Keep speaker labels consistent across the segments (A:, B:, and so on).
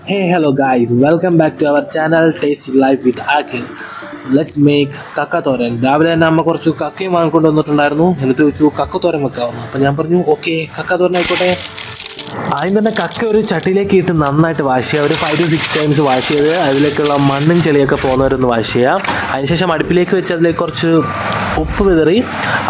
A: Hey, hello guys, welcome back to our channel Tasty Life with Akhil. Let's make കക്കത്തോരൻ. രാവിലെ തന്നെ അമ്മ കുറച്ച് കക്കയും വാങ്ങിക്കൊണ്ട് വന്നിട്ടുണ്ടായിരുന്നു. എന്നിട്ട് ചോദിച്ചു കക്കത്തോരൻ വെക്കാവുന്നു. അപ്പം ഞാൻ പറഞ്ഞു ഓക്കെ കക്കത്തോരൻ ആയിക്കോട്ടെ. ആദ്യം തന്നെ കക്ക ഒരു ചട്ടിയിലേക്ക് ഇട്ട് നന്നായിട്ട് വാഷ് ചെയ്യുക. ഒരു 5 to 6 ടൈംസ് വാഷ് ചെയ്ത് അതിലേക്കുള്ള മണ്ണും ചെളിയൊക്കെ പോകുന്നവരൊന്ന് വാഷ് ചെയ്യുക. അതിനുശേഷം അടുപ്പിലേക്ക് വെച്ച് അതിലേക്ക് കുറച്ച് ഉപ്പ് വിതറി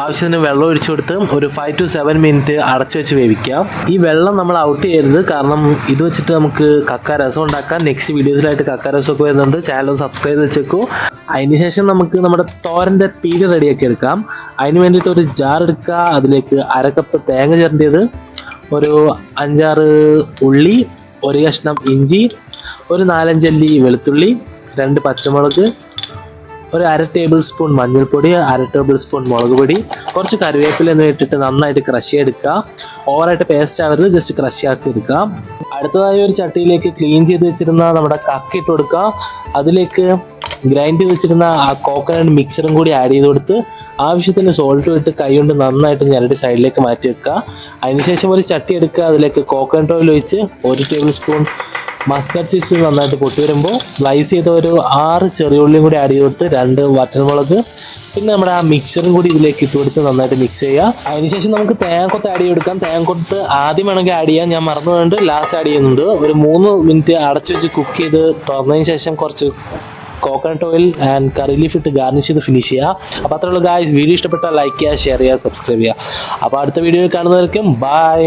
A: ആവശ്യത്തിന് വെള്ളം ഒഴിച്ചു കൊടുത്ത് ഒരു 5 to 7 മിനിറ്റ് അടച്ചു വെച്ച് വേവിക്കാം. ഈ വെള്ളം നമ്മൾ ഔട്ട് ചെയ്യരുത്, കാരണം ഇത് വെച്ചിട്ട് നമുക്ക് കക്ക രസം ഉണ്ടാക്കാം. നെക്സ്റ്റ് വീഡിയോസിലായിട്ട് കക്ക രസമൊക്കെ വരുന്നുണ്ട്. ചാനൽ സബ്സ്ക്രൈബ് ചെയ്ത് വെച്ചേക്കൂ. അതിനുശേഷം നമുക്ക് നമ്മുടെ തോരൻ്റെ പീര് റെഡിയാക്കി എടുക്കാം. അതിന് വേണ്ടിയിട്ട് ഒരു ജാർ എടുക്കുക. അതിലേക്ക് 1/2 കപ്പ് തേങ്ങ ചിരണ്ടിയത്, ഒരു 5-6 ഉള്ളി, ഒരു കഷ്ണം ഇഞ്ചി, ഒരു 4-5 അല്ലി വെളുത്തുള്ളി, 2 പച്ചമുളക്, ഒരു 1/2 ടേബിൾ സ്പൂൺ മഞ്ഞൾപ്പൊടി, 1/2 ടേബിൾ സ്പൂൺ മുളക് പൊടി, കുറച്ച് കറിവേപ്പില എന്നിവ ഇട്ടിട്ട് നന്നായിട്ട് ക്രഷ് ചെയ്തെടുക്കുക. ഓവറായിട്ട് പേസ്റ്റ് ആവരുത്, ജസ്റ്റ് ക്രഷ് ആക്കി എടുക്കുക. അടുത്തതായി ഒരു ചട്ടിയിലേക്ക് ക്ലീൻ ചെയ്ത് വെച്ചിരുന്ന നമ്മുടെ കക്ക ഇട്ട് കൊടുക്കുക. അതിലേക്ക് ഗ്രൈൻഡ് ചെയ്ത് വെച്ചിരുന്ന ആ കോക്കനട്ട് മിക്സറും കൂടി ആഡ് ചെയ്ത് കൊടുത്ത് ആവശ്യത്തിന് സോൾട്ട് ഇട്ട് കൈ കൊണ്ട് നന്നായിട്ട് ഞരടി സൈഡിലേക്ക് മാറ്റി വെക്കുക. അതിനുശേഷം ഒരു ചട്ടി എടുക്കുക. അതിലേക്ക് കോക്കനട്ട് ഓയിൽ ഒഴിച്ച് 1 ടേബിൾ സ്പൂൺ മസ്റ്റർഡ് സീഡ്സ് നന്നായിട്ട് പൊട്ടി വരുമ്പോൾ സ്ലൈസ് ചെയ്ത ഒരു 6 ചെറിയ ഉള്ളിയും കൂടി ആഡ് ചെയ്ത് കൊടുത്ത് 2 വറ്റൽമുളക്, പിന്നെ നമ്മുടെ ആ മിക്സറും കൂടി ഇതിലേക്ക് ഇട്ട് കൊടുത്ത് നന്നായിട്ട് മിക്സ് ചെയ്യുക. അതിനുശേഷം നമുക്ക് തേങ്ങക്കൊത്ത് ആഡ് ചെയ്ത് കൊടുക്കാം. തേങ്ങക്കൊത്ത് ആദ്യം വേണമെങ്കിൽ ആഡ് ചെയ്യാം, ഞാൻ മറന്നു വേണ്ട ലാസ്റ്റ് ആഡ് ചെയ്യുന്നുണ്ട്. ഒരു 3 മിനിറ്റ് അടച്ചു വെച്ച് കുക്ക് ചെയ്ത് തുറന്നതിന് ശേഷം കുറച്ച് coconut oil and curry leaf ഇട്ട് ഗാർണിഷ് ചെയ്ത് ഫിനിഷ് ചെയ്യുക. അപ്പോൾ അത്രയുള്ള ഗായ്സ്, വീഡിയോ ഇഷ്ടപ്പെട്ടാൽ ലൈക്ക് ചെയ്യുക, ഷെയർ ചെയ്യുക, സബ്സ്ക്രൈബ് ചെയ്യുക. അപ്പോൾ അടുത്ത വീഡിയോയിൽ കാണുന്നവർക്കും ബൈ.